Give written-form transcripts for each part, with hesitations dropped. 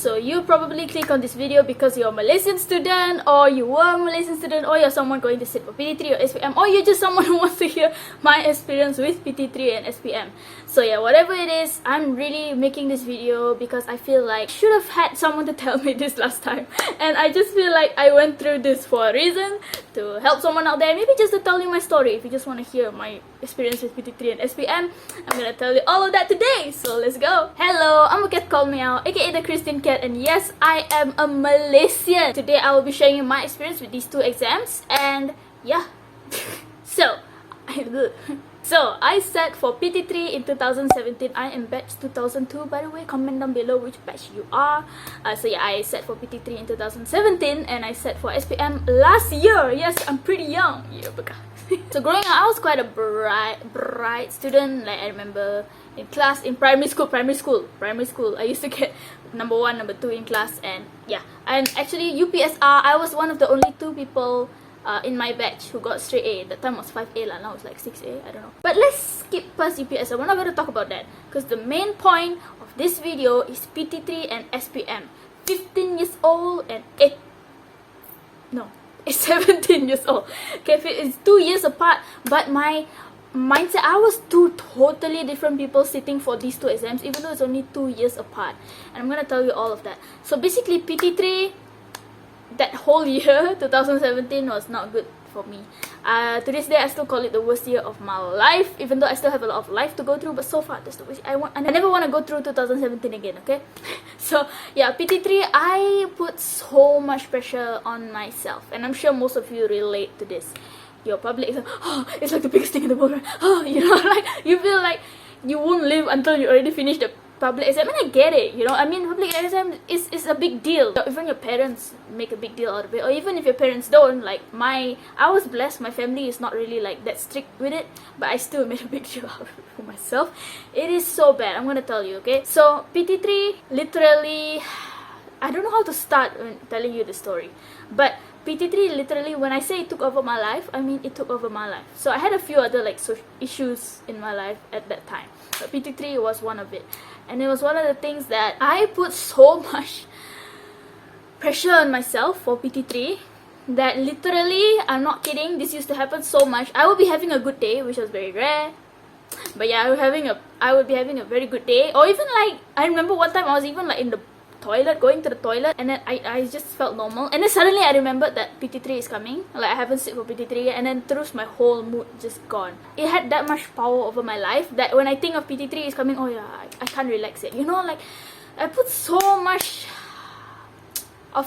So you probably click on this video because you're a Malaysian student, or you were a Malaysian student, or you're someone going to sit for PT3 or SPM, or you're just someone who wants to hear my experience with PT3 and SPM. So yeah, whatever it is, I'm really making this video because I feel like I should have had someone to tell me this last time, and I just feel like I went through this for a reason, to help someone out there, maybe just to tell you my story. If you just want to hear my experience with PT3 and SPM, I'm gonna tell you all of that today, so let's go. Hello, I'm a cat called Meow, aka the Christian cat, and yes, I am a Malaysian. Today I will be sharing you my experience with these two exams, and yeah. So I sat for PT3 in 2017. I am batch 2002, by the way. Comment down below which batch you are. So yeah, I sat for PT3 in 2017, and I sat for SPM last year. Yes, I'm pretty young. Yeah, so growing up, I was quite a bright student. Like, I remember in class, in primary school, I used to get number 1, number 2 in class, and yeah. And actually, UPSR, I was one of the only 2 people in my batch who got straight A. That time was 5A lah, now it's like 6A, I don't know. But let's skip past UPSR, we're not going to talk about that, because the main point of this video is PT3 and SPM. 15 years old and 17 years old. Okay, it's 2 years apart, but my mindset, I was 2 totally different people sitting for these 2 exams, even though it's only 2 years apart. And I'm going to tell you all of that. So basically, PT3, that whole year, 2017, was not good for me. To this day, I still call it the worst year of my life, even though I still have a lot of life to go through. But so far, that's the worst. I never want to go through 2017 again, okay? So yeah, PT3, I put so much pressure on myself, and I'm sure most of you relate to this. Your public exam, oh, it's like the biggest thing in the world, right? Oh, you know, like, you feel like you won't live until you already finish the public exam. And I get it, you know, I mean, public exam is a big deal. Even your parents make a big deal out of it, or even if your parents don't. Like, I was blessed, my family is not really like that strict with it, but I still made a big deal out of it for myself. It is so bad, I'm gonna tell you, okay? So PT3, literally, I don't know how to start when telling you the story, but PT3 literally, when I say it took over my life, I mean it took over my life. So I had a few other like social issues in my life at that time, but PT3 was one of it. And it was one of the things that I put so much pressure on myself for PT3 that literally, I'm not kidding, this used to happen so much. I would be having a good day, which was very rare, but yeah, I would be having a very good day. Or even like, I remember one time I was even like in the toilet, going to the toilet, and then I just felt normal, and then suddenly I remembered that PT3 is coming. Like, I haven't sit for PT3 yet, and then through my whole mood just gone. It had that much power over my life that when I think of PT3 is coming, oh yeah, I can't relax it, you know. Like, I put so much I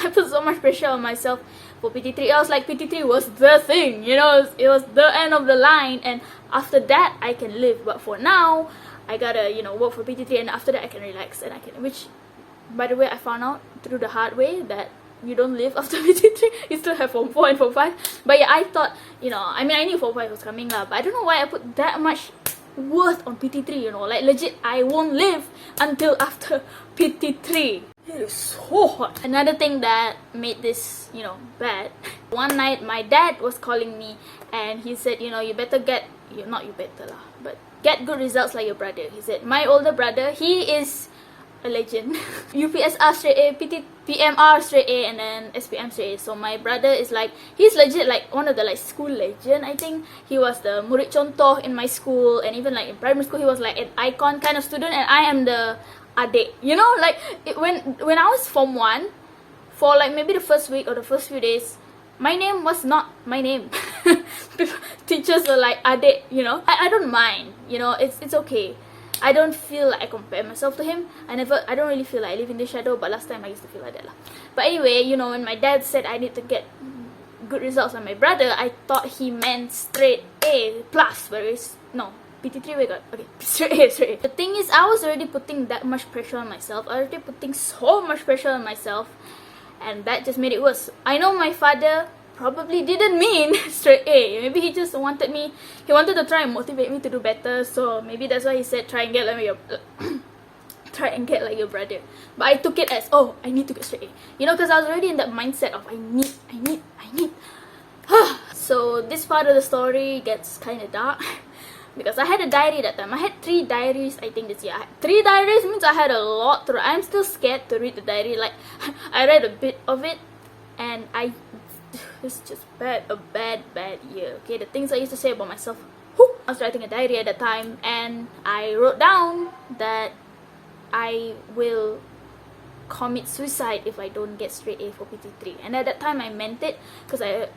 put so much pressure on myself for PT3. I was like, PT3 was the thing, you know, it was the end of the line, and after that I can live. But for now, I gotta, you know, work for PT3, and after that I can relax, and I can, which, by the way, I found out through the hard way that you don't live after PT3, you still have Form 4 and Form 5. But yeah, I thought, you know, I mean, I knew Form 5 was coming lah, but I don't know why I put that much worth on PT3, you know, like legit, I won't live until after PT3. It is so hot. Another thing that made this, you know, bad, one night my dad was calling me, and he said, you know, you better get, not you better lah, but get good results like your brother. He said, my older brother, he is a legend. UPSR straight A, PMR straight A, and then SPM straight A. So my brother is like, he's legit like one of the like school legend, I think. He was the murid contoh in my school, and even like in primary school he was like an icon kind of student, and I am the adik, you know. Like, when I was Form 1, for like maybe the first week or the first few days, my name was not my name. Teachers were like adik, you know. I don't mind, you know, it's okay. I don't feel like I compare myself to him. I don't really feel like I live in the shadow, but last time I used to feel like that lah. But anyway, you know, when my dad said I need to get good results like my brother, I thought he meant straight A plus, whereas no, PT3 we got, okay, straight A. The thing is, I was already putting that much pressure on myself. I was already putting so much pressure on myself, and that just made it worse. I know my father probably didn't mean straight A. Maybe he just wanted to try and motivate me to do better. So maybe that's why he said try and get like your brother. But I took it as, oh, I need to get straight A, you know, because I was already in that mindset of I need. So this part of the story gets kind of dark. because I had a diary that time. I had 3 diaries, I think, this year. 3 diaries means I had a lot to write. I'm still scared to read the diary. Like, I read a bit of it, and it's just a bad year. Okay, the things I used to say about myself. I was writing a diary at the time, and I wrote down that I will commit suicide if I don't get straight A for PT3. And at that time I meant it, because I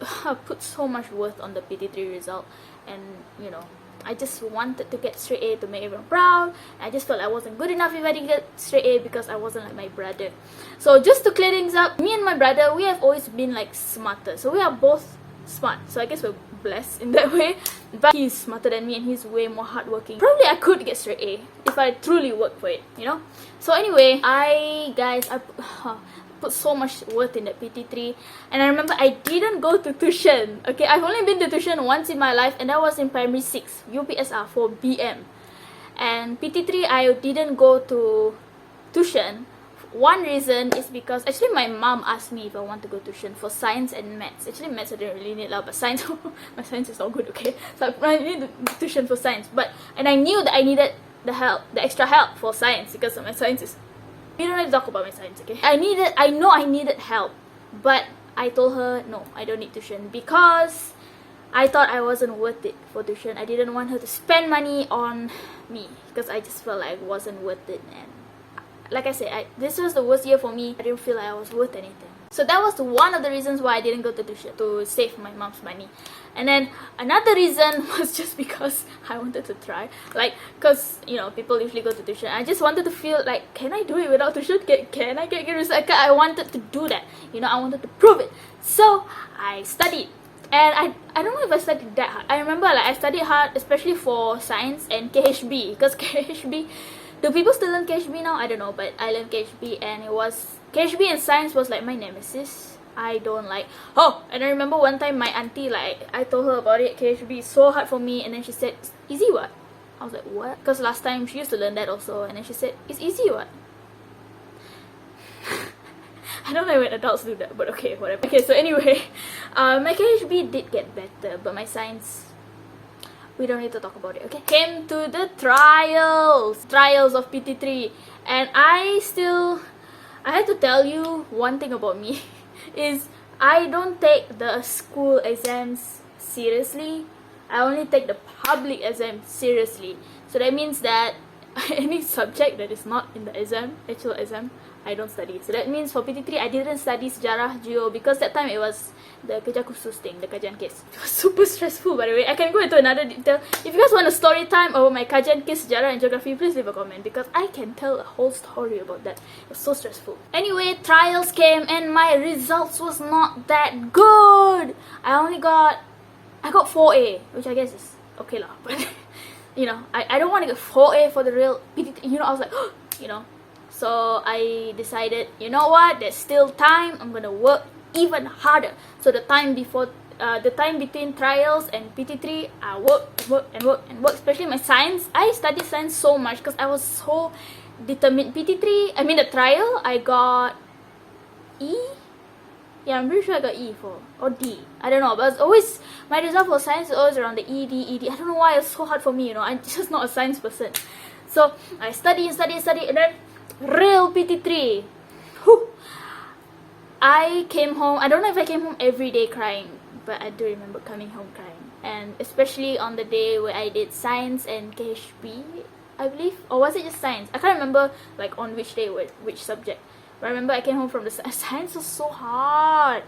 put so much worth on the PT3 result, and you know, I just wanted to get straight A to make everyone proud. I just felt I wasn't good enough if I didn't get straight A because I wasn't like my brother. So just to clear things up, me and my brother, we have always been like smarter. So we are both smart. So I guess we're blessed in that way. But he's smarter than me and he's way more hardworking. Probably I could get straight A if I truly worked for it, you know? So anyway, I put so much worth in that PT3, and I remember I didn't go to tuition. Okay, I've only been to tuition once in my life, and that was in primary 6, UPSR for BM. And PT3 I didn't go to tuition. One reason is because actually my mom asked me if I want to go tuition for science and maths. Actually maths I didn't really need but science, my science is not good, okay? So I needed tuition for science, and I knew that I needed the extra help for science because my science is, we don't have to talk about my science, okay? I know I needed help, but I told her no, I don't need tuition because I thought I wasn't worth it for tuition. I didn't want her to spend money on me because I just felt like I wasn't worth it. And like I said, this was the worst year for me. I didn't feel like I was worth anything. So that was one of the reasons why I didn't go to tuition, to save my mom's money. And then another reason was just because I wanted to try. Like, because, you know, people usually go to tuition. I just wanted to feel like, can I do it without tuition? Can I get good results? I wanted to do that. You know, I wanted to prove it. So I studied. And I don't know if I studied that hard. I remember like I studied hard, especially for science and KHB. Because KHB, do people still learn KHB now? I don't know, but I learned KHB, and KHB and science was like my nemesis. I don't like. Oh, and I remember one time my auntie, like, I told her about it. KHB is so hard for me, and then she said, easy what? I was like, what? Because last time she used to learn that also, and then she said, it's easy what? I don't know when adults do that, but okay, whatever. Okay, so anyway, my KHB did get better, but my science, we don't need to talk about it, okay? Came to the trials of PT3, and I had to tell you one thing about me is I don't take the school exams seriously. I only take the public exam seriously. So that means that any subject that is not in the actual exam, I don't study. So that means for PT3 I didn't study sejarah, geo, because that time it was the kerja khusus thing, the kajian case. It was super stressful, by the way. I can go into another detail. If you guys want a story time over my kajian case, sejarah and geography, please leave a comment because I can tell a whole story about that. It was so stressful. Anyway, trials came and my results was not that good. I got 4A, which I guess is okay lah. But you know, I don't want to get 4A for the real PT3. You know, I was like, you know. So I decided, you know what, there's still time. I'm gonna work even harder. So the time between trials and PT3, I work, especially my science. I studied science so much because I was so determined. PT3, I mean the trial, I got E. Yeah, I'm pretty sure I got E or D. I don't know, but it's always, my result for science is always around the ED. I don't know why it's so hard for me, you know. I'm just not a science person. So I study, and then real PT3. Whew. I came home. I don't know if I came home every day crying, but I do remember coming home crying. And especially on the day where I did science and KHB, I believe, or was it just science? I can't remember like on which day, which subject. But I remember I came home from the science was so hard.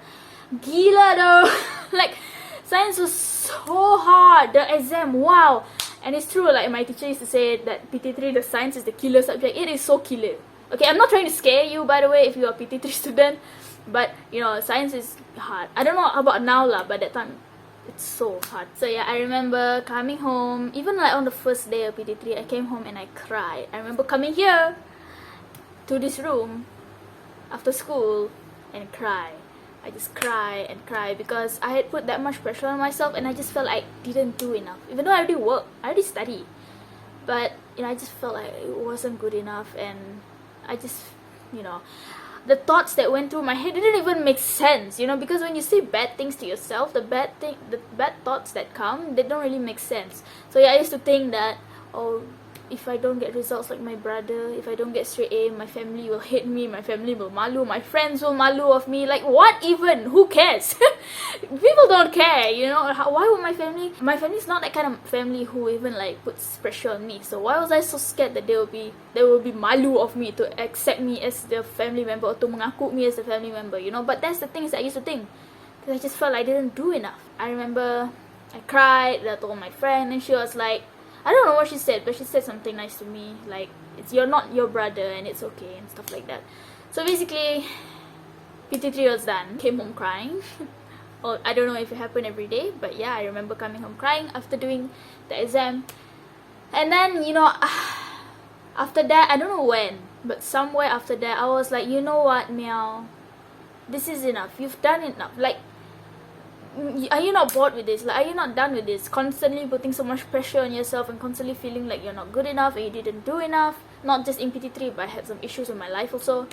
Gila though. Like science was so hard. The exam, wow. And it's true, like my teacher used to say that PT3, the science is the killer subject. It is so killer. Okay, I'm not trying to scare you, by the way, if you're a PT3 student. But, you know, science is hard. I don't know about now lah, but that time, it's so hard. So yeah, I remember coming home, even like on the first day of PT3, I came home and I cried. I remember coming here to this room after school and cry. I just cry and cry because I had put that much pressure on myself and I just felt like I didn't do enough. Even though I already worked, I already studied. But, you know, I just felt like it wasn't good enough, and I just, you know, the thoughts that went through my head didn't even make sense, you know, because when you say bad things to yourself, the bad thoughts that come, they don't really make sense. So yeah, I used to think that, oh, if I don't get results like my brother, if I don't get straight A, my family will hate me, my family will malu, my friends will malu of me. Like, what even? Who cares? People don't care, you know. Why would my family's not that kind of family who even like puts pressure on me. So why was I so scared that they will be malu of me, to accept me as their family member, or to mengaku me as a family member, you know. But that's the things that I used to think, because I just felt I didn't do enough. I remember I cried, I told my friend, and she was like, I don't know what she said, but she said something nice to me, like, you're not your brother and it's okay, and stuff like that. So basically, PT3 was done. Came home crying. Or I don't know if it happened every day, but yeah, I remember coming home crying after doing the exam. And then, you know, after that, I don't know when, but somewhere after that, I was like, you know what, Meow, this is enough. You've done enough. Like, are you not bored with this? Like, are you not done with this? Constantly putting so much pressure on yourself and constantly feeling like you're not good enough and you didn't do enough. Not just in PT3, but I had some issues in my life also.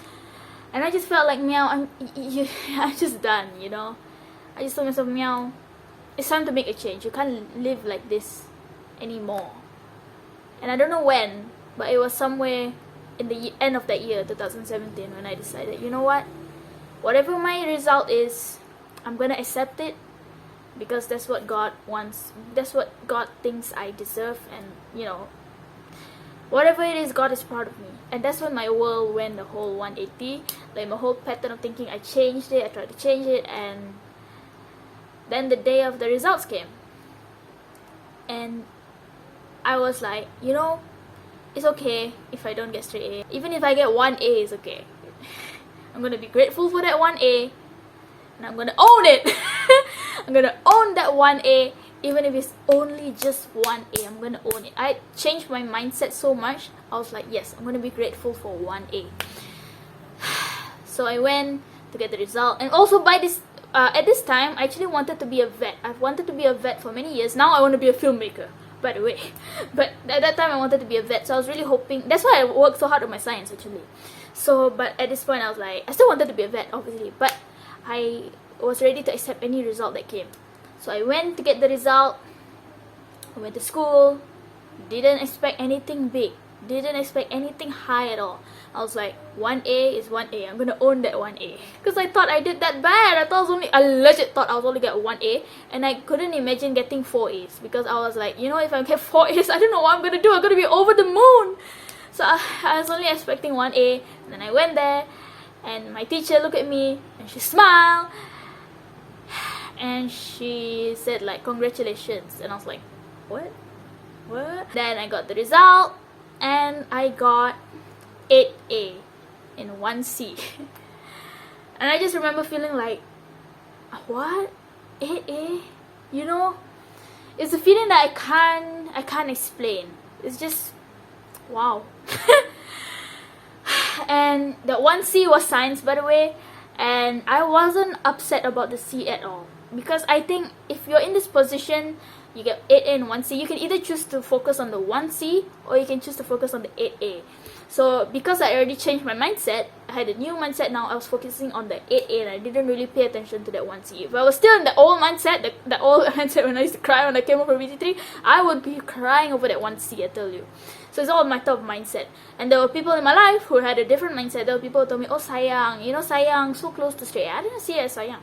And I just felt like, Meow, I'm just done, you know. I just told myself, Meow, it's time to make a change. You can't live like this anymore. And I don't know when, but it was somewhere in the end of that year, 2017, when I decided, you know what? Whatever my result is, I'm gonna accept it, because that's what God wants. That's what God thinks I deserve, and you know, whatever it is, God is proud of me. And that's when my world went the whole 180. Like, my whole pattern of thinking, I changed it. I tried to change it, and then the day of the results came, and I was like, you know, it's okay if I don't get straight A. Even if I get 1A, it's okay. I'm gonna be grateful for that 1A, and I'm gonna own it. I'm gonna own that 1A, even if it's only just 1A. I'm gonna own it. I changed my mindset so much. I was like, yes, I'm gonna be grateful for 1A. So I went to get the result, and also by this at this time, I actually wanted to be a vet. I've wanted to be a vet for many years. Now I want to be a filmmaker, by the way. But at that time, I wanted to be a vet, so I was really hoping. That's why I worked so hard on my science, actually. So, but at this point, I was like, I still wanted to be a vet, obviously, but I was ready to accept any result that came. So I went to get the result. I went to school. Didn't expect anything big. Didn't expect anything high at all. I was like, 1A is 1A. I'm gonna own that 1A. Because I thought I did that bad. I legit thought I was only get 1A. And I couldn't imagine getting 4 A's. Because I was like, you know, if I get 4 A's, I don't know what I'm gonna do. I'm gonna be over the moon. So I was only expecting 1A. And then I went there. And my teacher looked at me. And she smiled. And she said like, congratulations. And I was like, what? Then I got the result. And I got 8A in 1C. And I just remember feeling like, what? 8A? You know, it's a feeling that I can't explain. It's just, wow. And that 1C was science, by the way, and I wasn't upset about the C at all, because I think if you're in this position, you get 8A and 1C, you can either choose to focus on the 1C or you can choose to focus on the 8A. So because I already changed my mindset, I had a new mindset now, I was focusing on the 8A and I didn't really pay attention to that 1C. If I was still in the old mindset, the old mindset when I used to cry when I came over PT3, I would be crying over that 1C, I tell you. So it's all a matter of mindset. And there were people in my life who had a different mindset. There were people who told me, oh sayang, you know, sayang, so close to straight A. I didn't see it as sayang.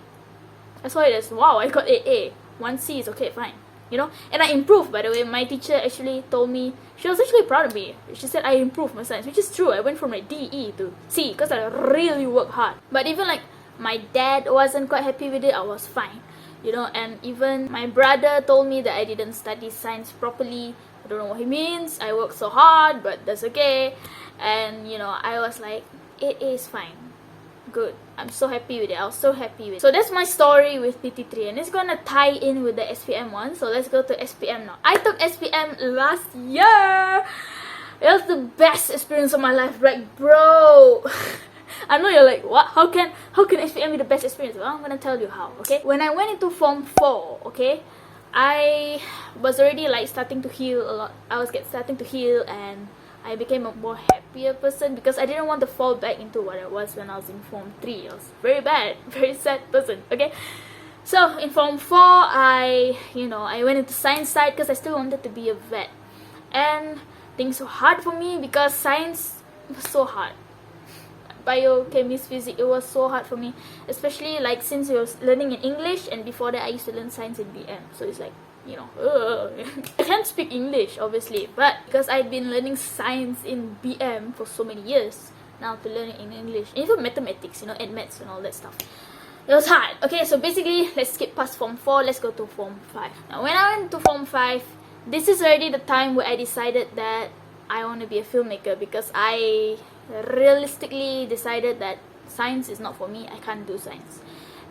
I saw it as, wow, I got 8A. 1C is okay, fine. You know, and I improved, by the way. My teacher actually told me, she was actually proud of me. She said I improved my science, which is true. I went from like DE to C because I really worked hard. But even like my dad wasn't quite happy with it, I was fine. You know, and even my brother told me that I didn't study science properly. I don't know what he means. I worked so hard, but that's okay. And you know, I was like, 8A is fine. Good. I'm so happy with it. I was so happy with it. So that's my story with PT3, and it's gonna tie in with the SPM one. So let's go to SPM now. I took SPM last year. It was the best experience of my life, like bro. I know you're like, what? How can SPM be the best experience? Well, I'm gonna tell you how. Okay. When I went into Form 4, okay, I was already like starting to heal a lot. I was starting to heal, and I became a more happier person because I didn't want to fall back into what I was when I was in Form 3. I was very bad, very sad person, okay? So in Form 4, I went into science side because I still wanted to be a vet. And things were hard for me because science was so hard. Biochemistry, physics, it was so hard for me. Especially like since I was learning in English, and before that I used to learn science in BM. So it's like, I can't speak English obviously, but because I'd been learning science in BM for so many years, now to learn it in English, and even mathematics, and maths and all that stuff, it was hard. Okay, so basically let's skip past Form 4, let's go to Form 5. Now when I went to Form 5, this is already the time where I decided that I want to be a filmmaker, because I realistically decided that science is not for me. I can't do science.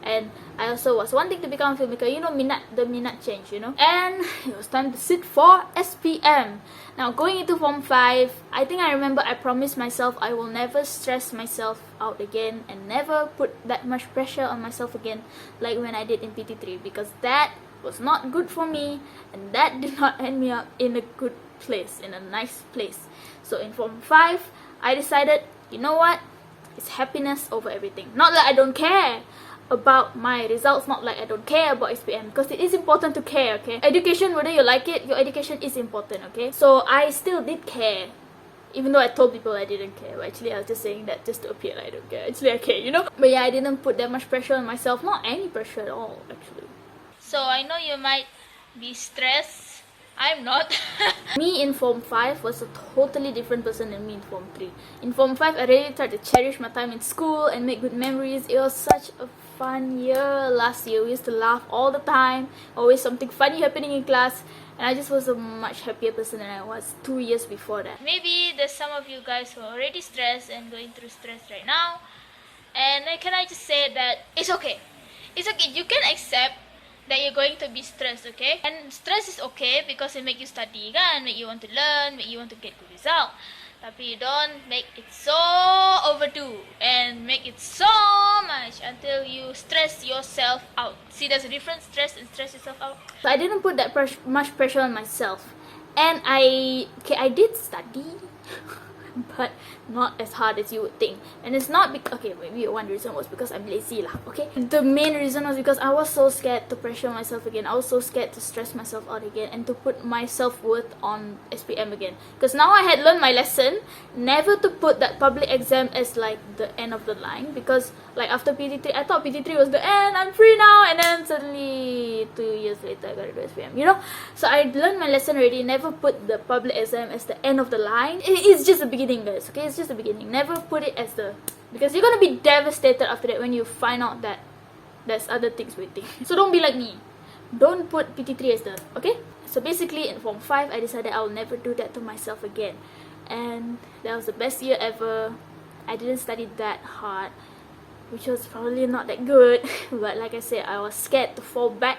And I also was wanting to become a filmmaker, the minat change, and it was time to sit for SPM. Now going into Form 5, I think I remember I promised myself I will never stress myself out again and never put that much pressure on myself again like when I did in PT3, because that was not good for me, and that did not end me up in a good place, in a nice place. So in Form 5, I decided, you know what, it's happiness over everything. Not that I don't care about my results, not like I don't care about SPM, because it is important to care, okay? Education, whether you like it, your education is important, okay? So I still did care, even though I told people I didn't care. But actually I was just saying that just to appear like I don't care. Actually I care, But yeah, I didn't put that much pressure on myself, not any pressure at all actually. So I know you might be stressed. I'm not. Me in Form 5 was a totally different person than me in Form 3. In Form 5, I really tried to cherish my time in school and make good memories. It was such a fun year last year. We used to laugh all the time. Always something funny happening in class. And I just was a much happier person than I was 2 years before that. Maybe there's some of you guys who are already stressed and going through stress right now. And can I just say that it's okay. It's okay. You can accept that you're going to be stressed, okay? And stress is okay because it make you study, kan? Make you want to learn, make you want to get good result. Tapi you don't make it so overdo and make it so much until you stress yourself out. See, there's a difference, stress and stress yourself out. So I didn't put that much pressure on myself. And I did study. But not as hard as you would think. And it's not okay, maybe one reason was because I'm lazy lah, okay? The main reason was because I was so scared to pressure myself again. I was so scared to stress myself out again and to put my self-worth on SPM again. Because now I had learned my lesson never to put that public exam as like the end of the line. Because like after PT3, I thought PT3 was the end, I'm free now, and then suddenly 2 years later I gotta do SPM, So I learned my lesson already. Never put the public exam as the end of the line. It's just the beginning, guys, okay? It's just the beginning. Never put it as because you're gonna be devastated after that when you find out that there's other things waiting. So don't be like me. Don't put PT3 as okay? So basically in Form 5, I decided I will never do that to myself again. And that was the best year ever. I didn't study that hard, which was probably not that good. But like I said, I was scared to fall back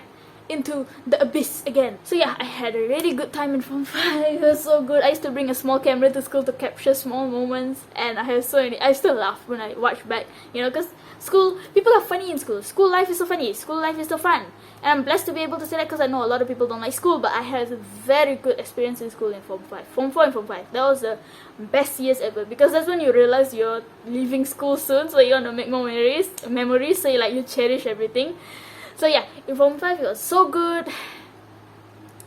into the abyss again. So yeah, I had a really good time in Form 5. It was so good. I used to bring a small camera to school to capture small moments, and I still laugh when I watch back, because people are funny in school. School life is so funny. School life is so fun. And I'm blessed to be able to say that because I know a lot of people don't like school, but I had a very good experience in school in Form 5. Form 4 and Form 5. That was the best years ever, because that's when you realize you're leaving school soon, so you want to make more memories, so you cherish everything. So yeah, in Form 5 it was so good,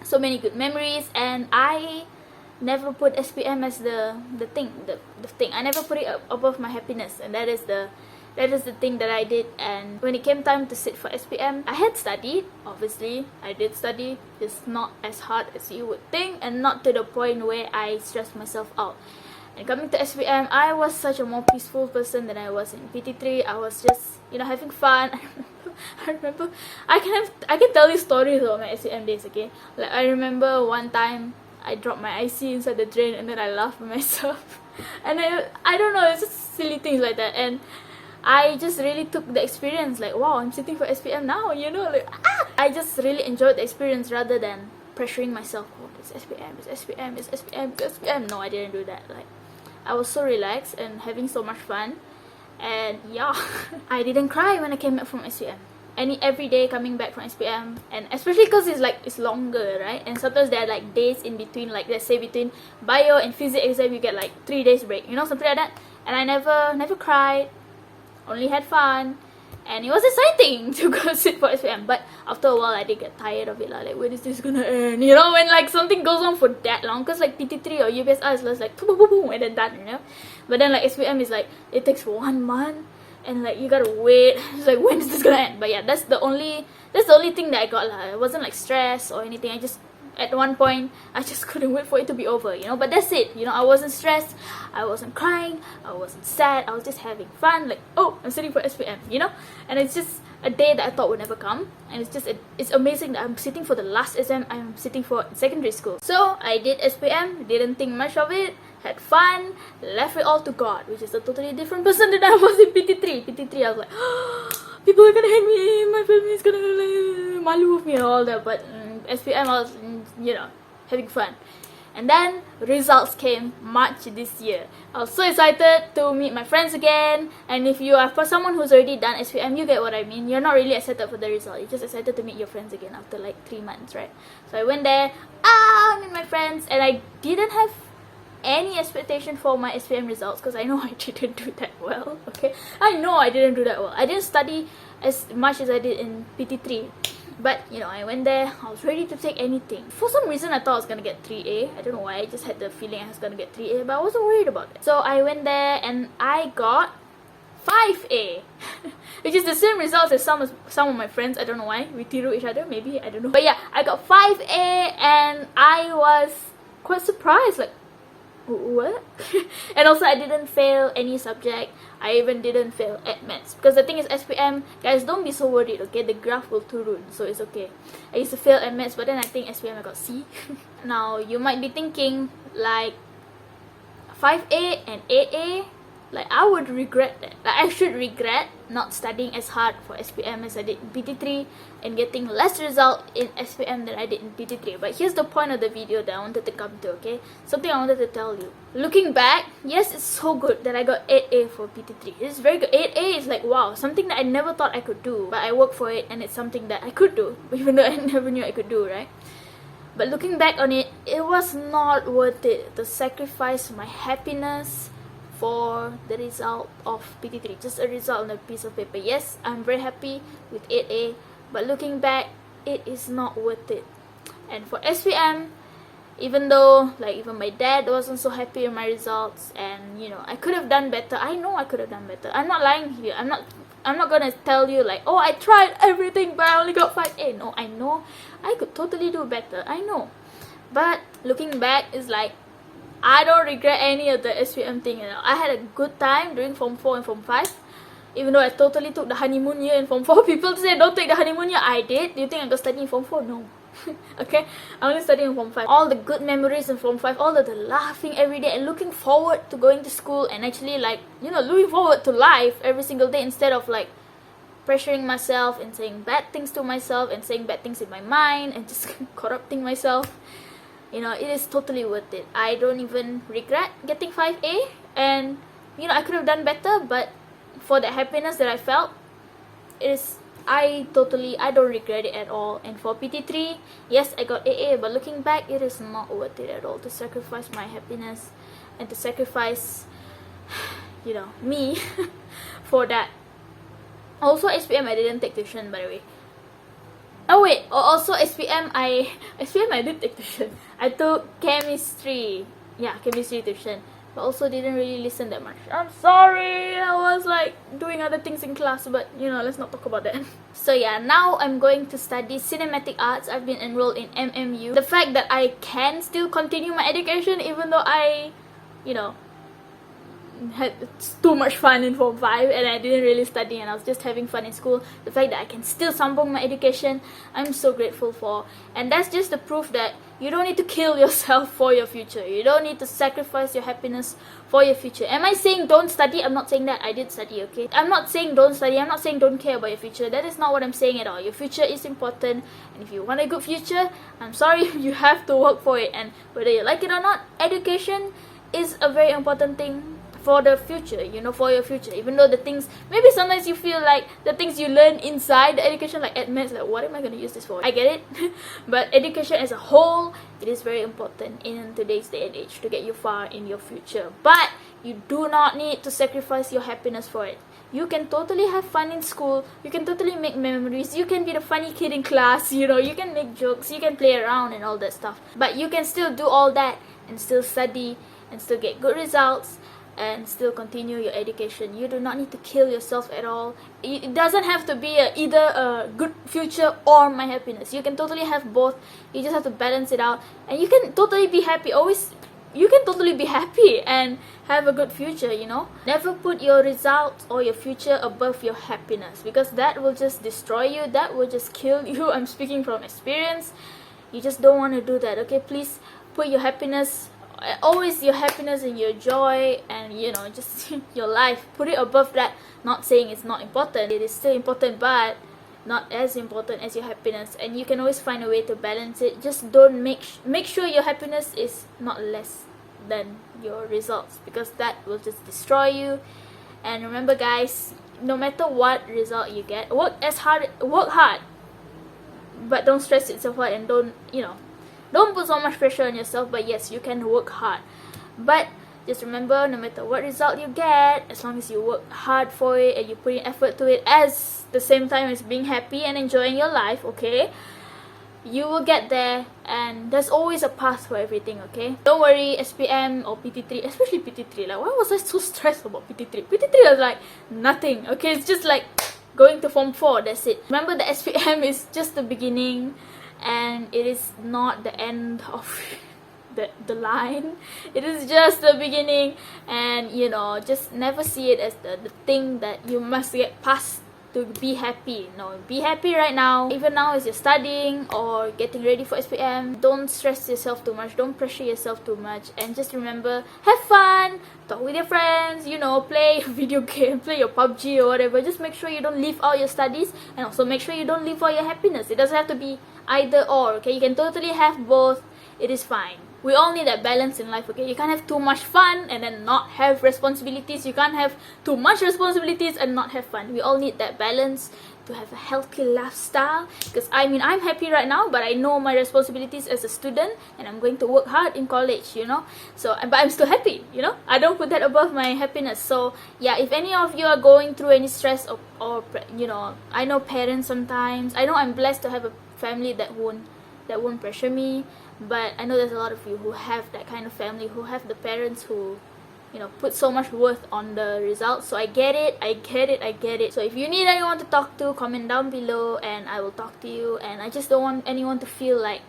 so many good memories, and I never put SPM as the thing. I never put it above my happiness, and that is the thing that I did. And when it came time to sit for SPM, I had studied, obviously. I did study, just not as hard as you would think, and not to the point where I stressed myself out. And coming to SPM, I was such a more peaceful person than I was in PT3. I was just, having fun. I remember, I can tell you stories about my SPM days, okay? Like, I remember one time, I dropped my IC inside the drain, and then I laughed at myself. And I don't know, it's just silly things like that. And I just really took the experience, like, wow, I'm sitting for SPM now, I just really enjoyed the experience rather than pressuring myself. Oh, it's SPM, it's SPM, it's SPM, it's SPM. No, I didn't do that. Like, I was so relaxed and having so much fun. And yeah, I didn't cry when I came back from SPM. every day coming back from SPM, and especially because it's longer, right? And sometimes there are like days in between, like let's say between bio and physics exam you get like 3 days break, you know, something like that. And I never cried, only had fun, and it was exciting to go sit for SPM. But after a while I did get tired of it, like when is this gonna end, you know, when like something goes on for that long, because like PT3 or UBSR is just like boom, boom, boom, and then done, you know. But then like SPM is like it takes 1 month, and like you gotta wait. It's like, when is this gonna end? But yeah, that's the only thing that I got lah. It wasn't like stress or anything. I just, at one point I just couldn't wait for it to be over, you know. But that's it, you know. I wasn't stressed, I wasn't crying, I wasn't sad, I was just having fun, like, oh, I'm sitting for SPM, you know. And it's just a day that I thought would never come, and it's just it's amazing that I'm sitting for the last exam I'm sitting for in secondary school. So I did SPM, didn't think much of it, had fun, left it all to God, which is a totally different person than I was in PT3. PT3 I was like, oh, people are gonna hate me, my family is gonna like malu with me and all that. But SPM I was, you know, having fun. And then results came March this year. I was so excited to meet my friends again. And if you are for someone who's already done SPM, you get what I mean. You're not really excited for the result, you're just excited to meet your friends again after like 3 months, right? So I went there, meet my friends, and I didn't have any expectation for my SPM results because I know I didn't do that well, okay? I know I didn't do that well. I didn't study as much as I did in PT3. But, you know, I went there, I was ready to take anything. For some reason, I thought I was gonna get 3A. I don't know why, I just had the feeling I was gonna get 3A, but I wasn't worried about it. So I went there and I got 5A, which is the same results as some of my friends. I don't know why, we tiru each other, maybe, I don't know. But yeah, I got 5A and I was quite surprised, like, what? And also I didn't fail any subject. I even didn't fail at maths, because the thing is SPM, guys, don't be so worried, okay? The graph will turun, so it's okay. I used to fail at maths, but then I think SPM I got C. Now you might be thinking like 5A and 8A, like I would regret that. Like I should regret not studying as hard for SPM as I did in PT3 and getting less result in SPM than I did in PT3. But here's the point of the video that I wanted to come to, okay? Something I wanted to tell you. Looking back, yes, it's so good that I got 8A for PT3. It's very good. 8A is like, wow, something that I never thought I could do. But I worked for it and it's something that I could do, even though I never knew I could do, right? But looking back on it, it was not worth it to sacrifice my happiness for the result of PT3, just a result on a piece of paper. Yes, I'm very happy with 8A, but looking back, it is not worth it. And for SPM, even though like even my dad wasn't so happy with my results, and you know, I could have done better. I know I could have done better. I'm not lying here. I'm not gonna tell you like, oh, I tried everything but I only got 5A. No, I know I could totally do better. I know. But looking back, it's like I don't regret any of the SPM thing, you know. I had a good time during Form 4 and Form 5. Even though I totally took the honeymoon year in Form 4. People say don't take the honeymoon year. I did. Do you think I got study in Form 4? No. Okay? I only studied in Form 5. All the good memories in Form 5. All of the laughing every day and looking forward to going to school and actually like, you know, looking forward to life every single day instead of like pressuring myself and saying bad things to myself and saying bad things in my mind and just corrupting myself. You know, it is totally worth it. I don't even regret getting 5A, and you know, I could have done better, but for the happiness that I felt, I don't regret it at all. And for PT3, yes, I got AA, but looking back, it is not worth it at all to sacrifice my happiness and to sacrifice, you know, me for that. Also, SPM I didn't take tuition, by the way. Oh wait, also SPM I did take tuition. I took chemistry. Yeah, chemistry tuition. But also didn't really listen that much. I'm sorry, I was like doing other things in class, but you know, let's not talk about that. So yeah, now I'm going to study cinematic arts. I've been enrolled in MMU. The fact that I can still continue my education even though I, you know, had too much fun in Form 5 and I didn't really study and I was just having fun in school. The fact that I can still sambung my education, I'm so grateful for. And that's just the proof that you don't need to kill yourself for your future. You don't need to sacrifice your happiness for your future. Am I saying don't study? I'm not saying that. I did study, okay? I'm not saying don't study. I'm not saying don't care about your future. That is not what I'm saying at all. Your future is important, and if you want a good future, I'm sorry, you have to work for it. And whether you like it or not, education is a very important thing for the future, you know, for your future. Even though the things, maybe sometimes you feel like the things you learn inside the education, like at maths, like what am I going to use this for? I get it. But education as a whole, it is very important in today's day and age to get you far in your future. But you do not need to sacrifice your happiness for it. You can totally have fun in school, you can totally make memories, you can be the funny kid in class, you know, you can make jokes, you can play around and all that stuff. But you can still do all that and still study and still get good results and still continue your education. You do not need to kill yourself at all. It doesn't have to be either a good future or my happiness. You can totally have both. You just have to balance it out, and you can totally be happy. You can totally be happy and have a good future, you know. Never put your results or your future above your happiness, because that will just destroy you, that will just kill you. I'm speaking from experience. You just don't want to do that, okay? Please put your happiness, always your happiness and your joy and, you know, just your life, put it above that. Not saying it's not important, it is still important, but not as important as your happiness. And you can always find a way to balance it. Just don't make sure your happiness is not less than your results, because that will just destroy you. And remember, guys, no matter what result you get, work hard, but don't stress yourself out, and don't put so much pressure on yourself. But yes, you can work hard, but just remember, no matter what result you get, as long as you work hard for it and you put in effort to it, as the same time as being happy and enjoying your life, okay, you will get there. And there's always a path for everything, okay? Don't worry, SPM or PT3, especially PT3, like, why was I so stressed about PT3? PT3 was like nothing, okay? It's just like going to Form 4, that's it. Remember, the SPM is just the beginning, and it is not the end of the line. It is just the beginning. And, you know, just never see it as the thing that you must get past to be happy. No, be happy right now. Even now as you're studying or getting ready for SPM, don't stress yourself too much, don't pressure yourself too much, and just remember, have fun, talk with your friends, you know, play a video game, play your PUBG or whatever. Just make sure you don't leave out your studies, and also make sure you don't leave out your happiness. It doesn't have to be either or, okay? You can totally have both. It is fine. We all need that balance in life, okay? You can't have too much fun and then not have responsibilities. You can't have too much responsibilities and not have fun. We all need that balance to have a healthy lifestyle. Because I mean, I'm happy right now, but I know my responsibilities as a student, and I'm going to work hard in college, you know. So, but I'm still happy, you know. I don't put that above my happiness. So yeah, if any of you are going through any stress or you know, I know parents sometimes. I know I'm blessed to have a family that won't pressure me. But I know there's a lot of you who have that kind of family, who have the parents who, you know, put so much worth on the results. So I get it. So if you need anyone to talk to, comment down below and I will talk to you. And I just don't want anyone to feel like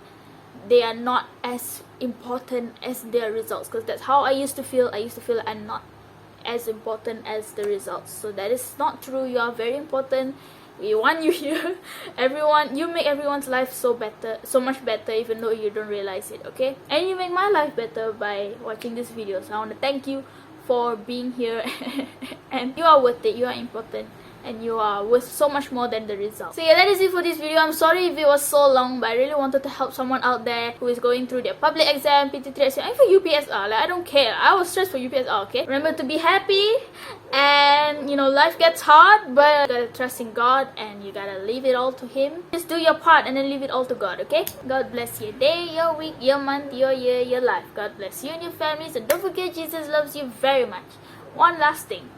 they are not as important as their results, because that's how I used to feel. I used to feel like I'm not as important as the results. So that is not true. You are very important. We want you here. You make everyone's life so much better, even though you don't realize it, okay? And you make my life better by watching this video. So I want to thank you for being here. And you are worth it, you are important, and you are worth so much more than the result. So yeah, that is it for this video. I'm sorry if it was so long, but I really wanted to help someone out there who is going through their public exam, PT3 exam, and for UPSR. Like, I don't care. I was stressed for UPSR, okay? Remember to be happy, and, you know, life gets hard, but you gotta trust in God and you gotta leave it all to Him. Just do your part and then leave it all to God, okay? God bless your day, your week, your month, your year, your life. God bless you and your families, and don't forget, Jesus loves you very much. One last thing.